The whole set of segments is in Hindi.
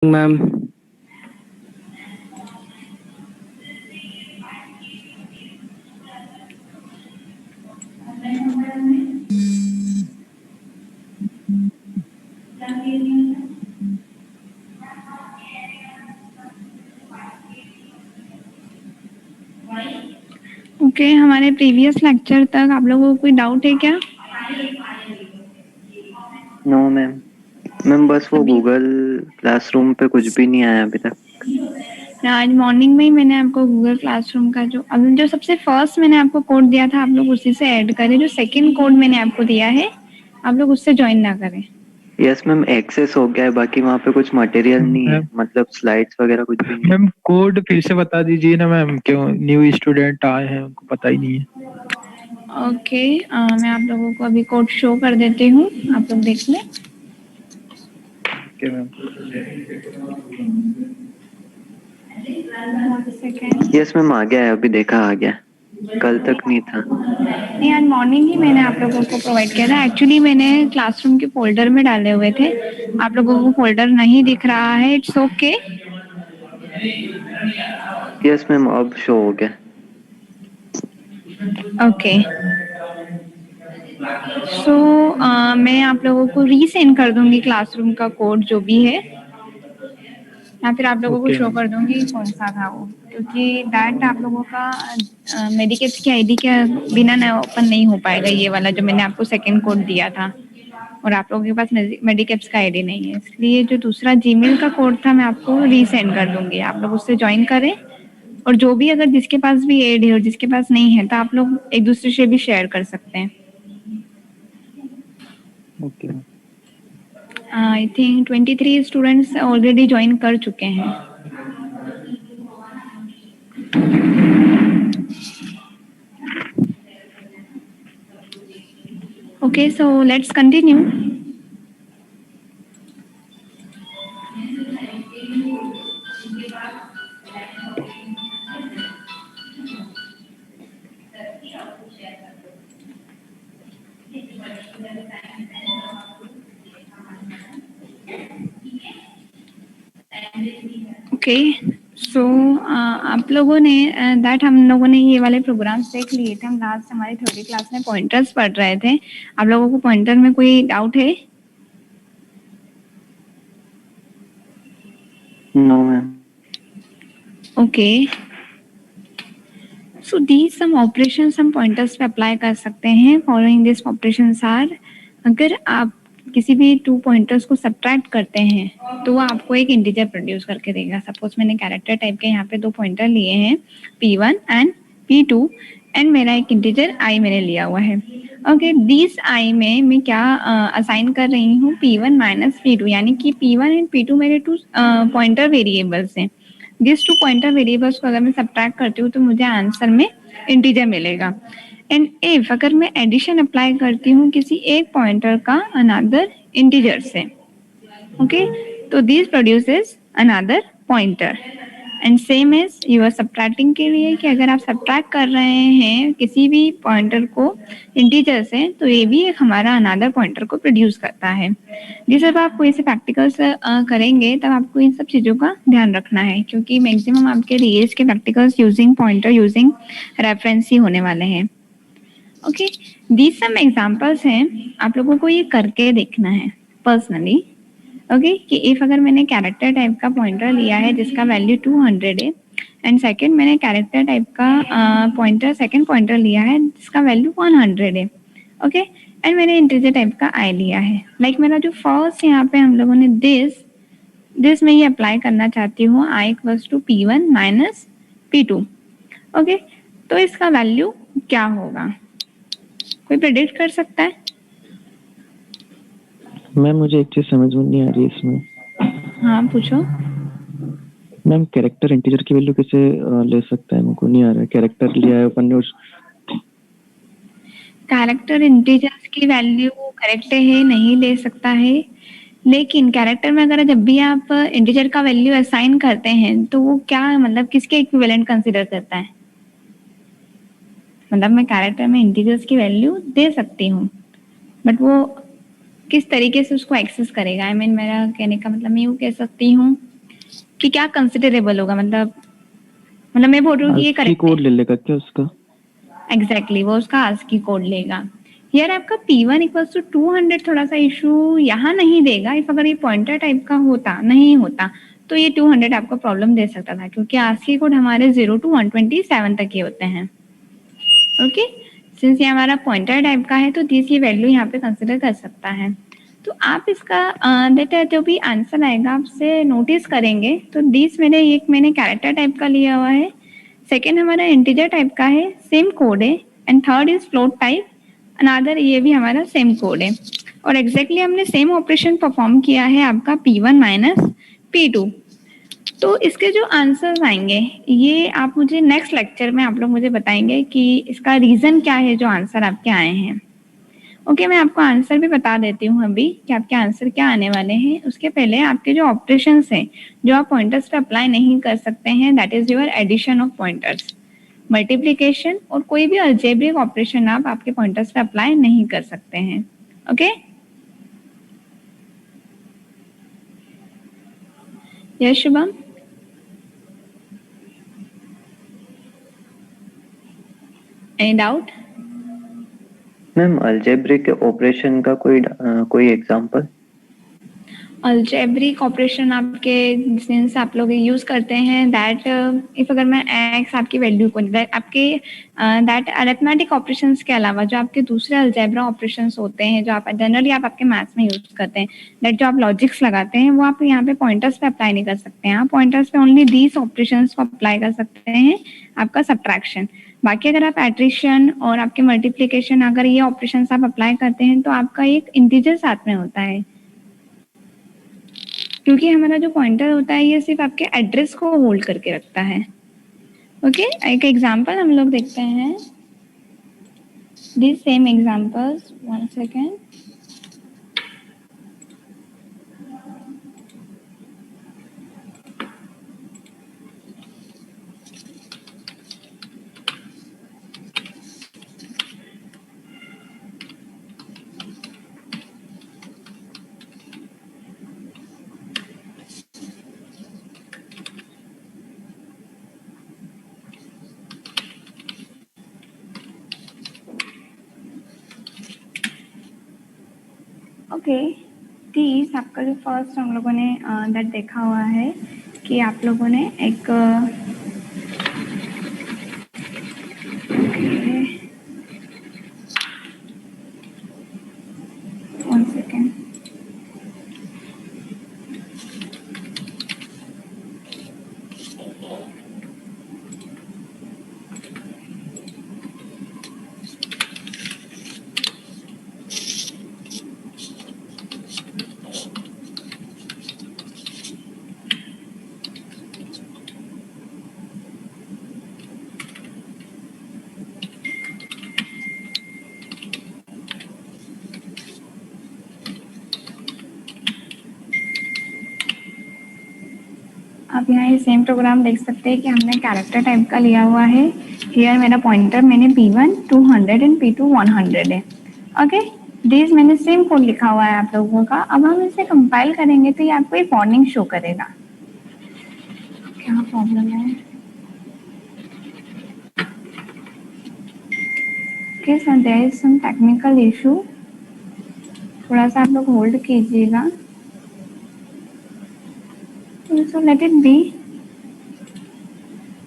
मैम। ओके, हमारे प्रीवियस लेक्चर तक आप लोगों को कोई डाउट है क्या? नो मैम बस वो गूगल क्लासरूम पे कुछ भी नहीं आया अभी तक। आज मॉर्निंग में ही मैंने आपको गूगल क्लासरूम का जो सबसे फर्स्ट मैंने आपको कोड दिया था, आप लोग उसी से ऐड करें। जो सेकंड कोड मैंने आपको दिया है, आप लोग उससे ज्वाइन ना करें। यस मैम, एक्सेस हो गया है, बाकी वहाँ पे कुछ मटेरियल नहीं है, मतलब स्लाइड्स वगैरह कुछ भी नहीं। मैम कोड फिर से बता दीजिए ना मैम, क्यों न्यू स्टूडेंट आए हैं उनको पता ही नहीं है। ओके, मैं आप लोगों को अभी कोड शो कर देती हूँ, आप लोग देख लें। Okay ma'am. यस मैम, आ गया है, अभी देखा आ गया, कल तक नहीं था। नहीं, आज मॉर्निंग ही मैंने आप लोगों को प्रोवाइड किया था। एक्चुअली मैंने क्लासरूम के फोल्डर में डाले हुए थे, आप लोगों को फोल्डर नहीं दिख रहा है, इट्स ओके। यस मैम, अब शो हो गया। ओके, सो मैं आप लोगों को रीसेंड कर दूंगी क्लासरूम का कोड जो भी है, या फिर आप लोगों को शो कर दूंगी कौन सा था वो, क्योंकि डायरेक्ट आप लोगों का मेडिकेप्स की आईडी के बिना ना ओपन नहीं हो पाएगा ये वाला जो मैंने आपको सेकंड कोड दिया था, और आप लोगों के पास मेडिकेप्स का आईडी नहीं है, इसलिए जो दूसरा जीमेल का कोड था मैं आपको रीसेंड कर दूंगी, आप लोग उससे ज्वाइन करें। और जो भी अगर जिसके पास भी एड है और जिसके पास नहीं है, तो आप लोग एक दूसरे से भी शेयर कर सकते हैं। Okay ma'am. I think 23 students already join कर चुके हैं। Okay, so let's continue. Okay, so आप लोगों ने दैट हम लोगों ने ये वाले प्रोग्राम्स देख लिए थे। हम लास्ट हमारी थर्ड क्लास में पॉइंटर्स पढ़ रहे थे। आप लोगों को पॉइंटर में कोई डाउट है? No ma'am. Okay, so these some operations हम पॉइंटर्स पे अप्लाई कर सकते हैं। फॉलोइंग दिस ऑपरेशंस आर, अगर आप किसी भी टू पॉइंटर्स को सब्ट्रैक्ट करते हैं तो वो आपको एक इंटीजर प्रोड्यूस करके देगा। सपोज मैंने कैरेक्टर टाइप के यहाँ पे दो पॉइंटर लिए हैं, P1 एंड P2, एंड मेरा एक इंटीजर I मैंने लिया हुआ है। ओके, दिस I में मैं क्या असाइन कर रही हूँ, P1 माइनस P2, यानी कि P1 एंड P2 मेरे टू पॉइंटर वेरिएबल्स हैं। दिस टू पॉइंटर वेरिएबल्स को अगर मैं सब्ट्रैक्ट करती हूँ तो मुझे आंसर में इंटीजर मिलेगा। एंड इफ अगर मैं एडिशन अप्लाई करती हूँ किसी एक पॉइंटर का अनदर इंटीजर से, ओके, तो this produces another pointer. And same is you are subtracting के लिए, कि अगर आप सब्ट्रैक्ट कर रहे हैं किसी भी पॉइंटर को इंटीजर से, तो ये भी एक हमारा अनदर पॉइंटर को प्रोड्यूस करता है। जी, जब आप कोई से प्रैक्टिकल्स करेंगे तब आपको इन सब चीज़ों का ध्यान रखना है, क्योंकि मैक्सिमम आपके डीएस के practicals using pointer using reference ही होने वाले हैं। ओके, दीज सम एग्जांपल्स हैं, आप लोगों को ये करके देखना है पर्सनली। ओके, कि इफ अगर मैंने कैरेक्टर टाइप का पॉइंटर लिया है जिसका वैल्यू 200 है, एंड सेकंड मैंने कैरेक्टर टाइप का पॉइंटर सेकंड पॉइंटर लिया है जिसका वैल्यू 100 है। ओके, एंड मैंने इंटीजर टाइप का आई लिया है। लाइक मेरा जो फर्स्ट यहाँ पे हम लोगों ने दिस में ये अप्लाई करना चाहती हूँ, I equals to P1 minus P2। Okay, तो इसका वैल्यू क्या होगा, कोई प्रेडिक्ट कर सकता है? मैम मुझे एक चीज समझ में नहीं आ रही इसमें। हाँ, पूछो। मैम कैरेक्टर इंटीजर की वैल्यू कैसे ले सकता है, मुझको नहीं आ रहा है। कैरेक्टर लिया है अपन ने, कैरेक्टर इंटीजर्स की वैल्यू करेक्ट है, नहीं ले सकता है, लेकिन कैरेक्टर में अगर जब भी आप इंटीजर का वैल्यू असाइन करते हैं तो वो क्या मतलब किसके इक्विवेलेंट कंसीडर करता है? मतलब मैं कैरेक्टर में इंटीजर्स की वैल्यू दे सकती हूँ, बट वो किस तरीके से उसको एक्सेस करेगा। आई मीन मेरा कहने का मतलब मैं यूँ कह सकती हूँ कि क्या कंसिडरेबल होगा, मतलब मैं बोल रही हूँ कि ये ASCII करेक्ट कोड ले लेगा क्या उसका? एग्जैक्टली वो उसका ASCII कोड लेगा। यार आपका P1 इक्वल्स टू 200 थोड़ा सा इशू यहाँ नहीं देगा। इफ अगर ये पॉइंटर टाइप का होता नहीं होता तो ये 200 आपको प्रॉब्लम दे सकता था, क्योंकि ASCII कोड हमारे 0 to 127 तक के होते हैं। ओके, सिंस ये हमारा पॉइंटर टाइप का है तो दिस ये वैल्यू यहाँ पे कंसिडर कर सकता है। तो आप इसका डेटा जो भी आंसर आएगा आपसे नोटिस करेंगे तो दिस मैंने कैरेक्टर टाइप का लिया हुआ है, सेकेंड हमारा इंटीजर टाइप का है, सेम कोड है, and third is float type, another ये भी हमारा सेम कोड है। और एग्जैक्टली हमने सेम ऑपरेशन परफॉर्म किया है आपका P1 माइनस P2। तो इसके जो आंसर्स आएंगे ये आप मुझे नेक्स्ट लेक्चर में आप लोग मुझे बताएंगे कि इसका रीजन क्या है जो आंसर आपके आए हैं। ओके, मैं आपको आंसर भी बता देती हूँ अभी कि आपके आंसर क्या आने वाले हैं। उसके पहले आपके जो ऑपरेशंस हैं जो आप पॉइंटर्स पे अप्लाई नहीं कर सकते हैं, that is your addition of pointers, multiplication और कोई भी अलजेब्रिक ऑपरेशन आप आपके पॉइंटर्स पे अप्लाई नहीं कर सकते हैं। Okay, yes Shubham, any doubt? Ma'am algebraic operation का कोई एग्जांपल? अलजेब्रिक ऑपरेशन आपके सिंस आप लोग यूज करते हैं दैट इफ अगर मैं एक्स आपकी वैल्यू को आपके दैट अरिथमेटिक ऑपरेशंस के अलावा जो आपके दूसरे अलजेब्रा ऑपरेशंस होते हैं जो आप जनरली आप आपके मैथ्स में यूज करते हैं, दैट जो आप लॉजिक्स लगाते हैं वो आप यहाँ पे पॉइंटर्स पे अप्लाई नहीं कर सकते हैं। आप पॉइंटर्स पे ओनली दीज ऑपरेशंस को अप्लाई कर सकते हैं, आपका सब्ट्रैक्शन। बाकी अगर आप एडिशन और आपके मल्टीप्लिकेशन अगर ये ऑपरेशंस आप अप्लाई करते हैं तो आपका एक इंटीजर साथ में होता है, क्योंकि हमारा जो पॉइंटर होता है ये सिर्फ आपके एड्रेस को होल्ड करके रखता है। ओके, एक एग्जांपल हम लोग देखते हैं, this same examples, one second. Okay, तीस आपका जो फर्स्ट हम लोगों ने दैट देखा हुआ है कि आप लोगों ने एक वन सेकेंड, आप यहाँ ये सेम प्रोग्राम देख सकते हैं कि हमने कैरेक्टर टाइप का लिया हुआ है। हियर मेरा पॉइंटर मैंने P1 200 एंड P2 100 है। ओके, दिस मैंने सेम कोड लिखा हुआ है आप लोगों का। अब हम इसे कंपाइल करेंगे तो ये आपको एक वार्निंग शो करेगा। क्या प्रॉब्लम है? Okay sir, there is some technical issue, थोड़ा सा आप लोग होल्ड कीजिएगा। So let it be.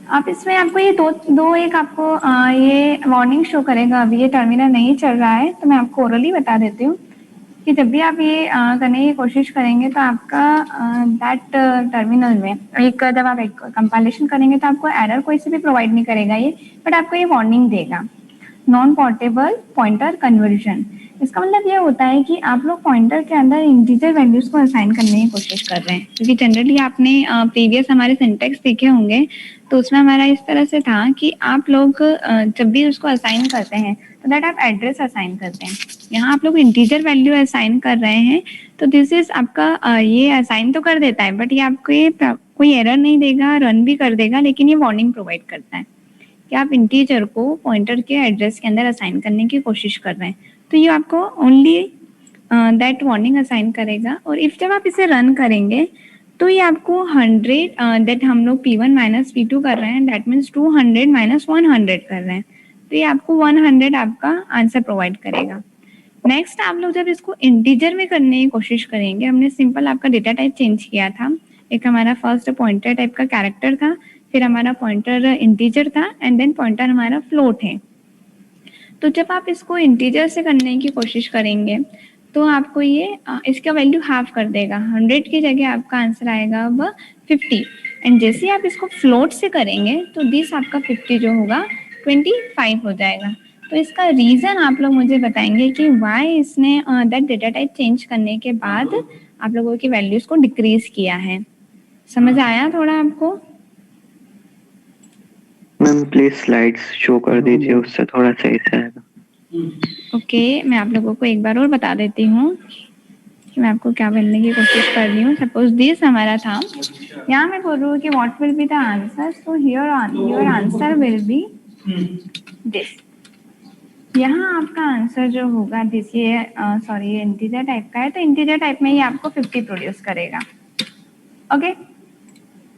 आप इसमें आपको ये दो एक आपको ये वार्निंग शो करेगा। अभी ये टर्मिनल नहीं चल रहा है तो मैं आपको ओरली बता देती हूँ कि जब भी आप ये करने की कोशिश करेंगे तो आपका दैट टर्मिनल में एक जब आप एक कंपाइलेशन करेंगे तो आपको एरर कोई से भी प्रोवाइड नहीं करेगा ये, बट आपको ये वार्निंग देगा, नॉन पोर्टेबल पॉइंटर कन्वर्जन। इसका मतलब ये होता है कि आप लोग पॉइंटर के अंदर इंटीजर वैल्यूज को असाइन करने की कोशिश कर रहे हैं, क्योंकि जनरली आपने प्रीवियस हमारे सिंटेक्स देखे होंगे तो उसमें हमारा इस तरह से था कि आप लोग जब भी उसको असाइन करते हैं तो दैट आप एड्रेस असाइन करते हैं। यहाँ आप लोग इंटीजर वैल्यू असाइन कर रहे हैं तो दिस इज आपका ये असाइन तो कर देता है बट ये आपको ये कोई एरर नहीं देगा, रन भी कर देगा, लेकिन ये वार्निंग प्रोवाइड करता है कि आप इंटीजर को पॉइंटर के एड्रेस के अंदर असाइन करने की कोशिश कर रहे हैं। तो ये आपको ओनली दैट वार्निंग असाइन करेगा। और इफ जब आप इसे रन करेंगे तो ये आपको 100 दैट हम लोग P1 माइनस P2 कर रहे हैं, दैट मीन्स 200 माइनस 100 कर रहे हैं, तो ये आपको 100 आपका आंसर प्रोवाइड करेगा। नेक्स्ट आप लोग जब इसको इंटीजर में करने की कोशिश करेंगे, हमने सिंपल आपका डेटा टाइप चेंज किया था, एक हमारा फर्स्ट पॉइंटर टाइप का कैरेक्टर था, फिर हमारा पॉइंटर इंटीजर था एंड देन पॉइंटर हमारा फ्लोट है। तो जब आप इसको इंटीजर से करने की कोशिश करेंगे तो आपको ये इसका वैल्यू हाफ कर देगा, 100 की जगह आपका आंसर आएगा अब 50, एंड जैसे आप इसको फ्लोट से करेंगे तो दिस आपका 50 जो होगा 25 हो जाएगा। तो इसका रीजन आप लोग मुझे बताएंगे कि व्हाई इसने दैट डेटा टाइप चेंज करने के बाद आप लोगों की वैल्यूज को डिक्रीज किया है। समझ आया थोड़ा आपको? मैम प्लीज स्लाइड्स शो कर दीजिए, उससे थोड़ा सही से आएगा। ओके, मैं आप लोगों को एक बार और बता देती हूँ कि मैं आपको क्या बोलने की कोशिश कर रही हूँ। सपोज दिस हमारा था, यहाँ मैं बोल रही हूँ कि what will be the answer, so here your answer will be this. यहाँ आपका आंसर जो होगा दिस, ये सॉरी ये इंटीजर टाइप का है, तो इंटीजर टाइप में ही आपको 50 प्रोड्यूस करेगा। ओके,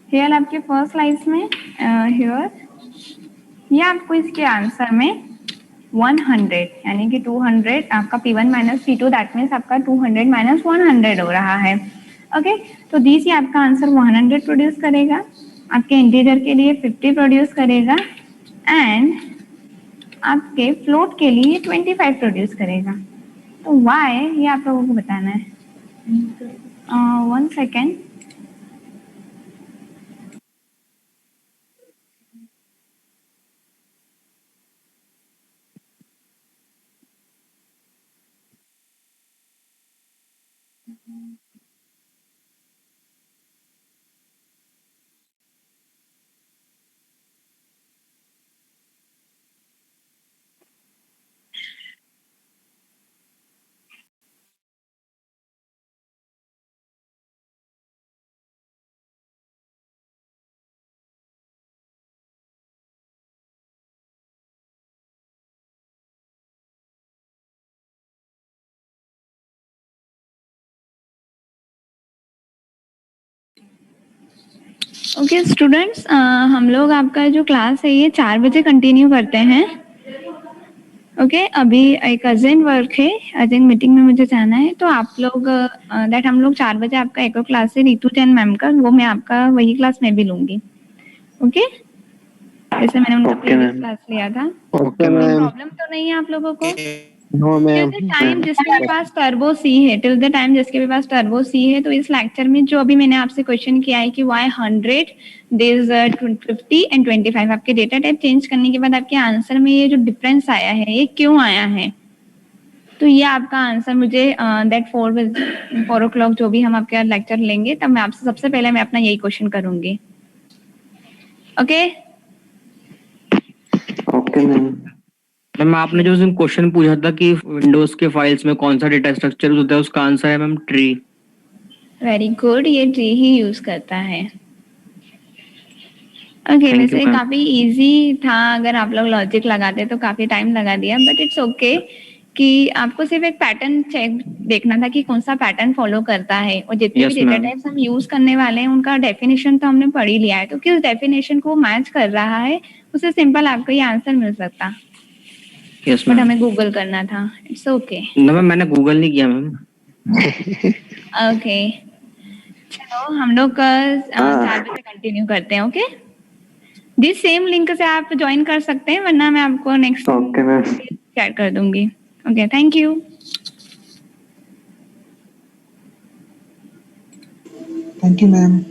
हियर आपके फर्स्ट स्लाइड्स में हियर ये आपको इसके आंसर में 100 यानी कि 200 आपका P1 minus P2 that means आपका 200 माइनस 100 हो रहा है। ओके, तो दिस ही आपका आंसर 100 प्रोड्यूस करेगा, आपके इंटीजर के लिए 50 प्रोड्यूस करेगा एंड आपके फ्लोट के लिए 25 प्रोड्यूस करेगा। तो वाई ये आप लोगों को बताना है। 1 सेकेंड, ओके स्टूडेंट्स, हम लोग आपका जो क्लास है ये 4 बजे कंटिन्यू करते हैं। ओके, अभी एक अर्जेंट वर्क है, अर्जेंट मीटिंग में मुझे जाना है, तो आप लोग दैट हम लोग 4 बजे आपका एक और क्लास है रितु जैन मैम का, वो मैं आपका वही क्लास में भी लूंगी। ओके, जैसे मैंने उनका Okay, प्रीवियस ma'am. क्लास लिया था। ओके कोई मैम। प्रॉब्लम तो नहीं है आप लोगों को? No ma'am. Till the time जिसके भी पास टर्बो सी है, टिल द टाइम जिसके भी पास टर्बो सी है, तो इस लेक्चर में जो अभी मैंने आपसे क्वेश्चन किया है कि वाई 100 दिस 50 एंड 25, आपके डेटा टाइप चेंज करने के बाद आपके आंसर में ये जो डिफरेंस आया है ये क्यों आया है, तो ये आपका आंसर मुझे दैट 4 o'clock जो भी हम आपके लेक्चर लेंगे तब मैं आपसे सबसे पहले मैं अपना यही क्वेश्चन करूंगी। Okay okay ma'am. मैम आपने जो उस क्वेश्चन पूछा था कि विंडोज के फाइल्स में कौन सा डेटा स्ट्रक्चर यूज होता है, उसका आंसर है मैम ट्री। वेरी गुड, ये ट्री ही यूज करता है। ओके, Thank वैसे you, ma'am. काफी इजी था, अगर आप लोग लॉजिक लगाते तो काफी टाइम लगा दिया, बट इट्स ओके कि आपको सिर्फ एक पैटर्न चेक देखना था कि कौन सा पैटर्न फॉलो करता है, और जितने Yes, भी डेटा ma'am. टाइप्स हम यूज करने वाले हैं उनका डेफिनेशन तो हमने पढ़ ही लिया है, तो किस डेफिनेशन को मैच कर रहा है उससे सिंपल आपको ये आंसर मिल सकता, यस बट मैम। हमें गूगल करना था। It's okay. ना मैम मैंने गूगल नहीं किया मैम। ओके, चलो हम लोग 4 बजे कंटिन्यू करते हैं। ओके, दिस सेम लिंक से आप ज्वाइन कर सकते हैं, वरना मैं आपको नेक्स्ट ओके मैम। शेयर कर दूंगी। Okay, thank you. Thank you, ma'am.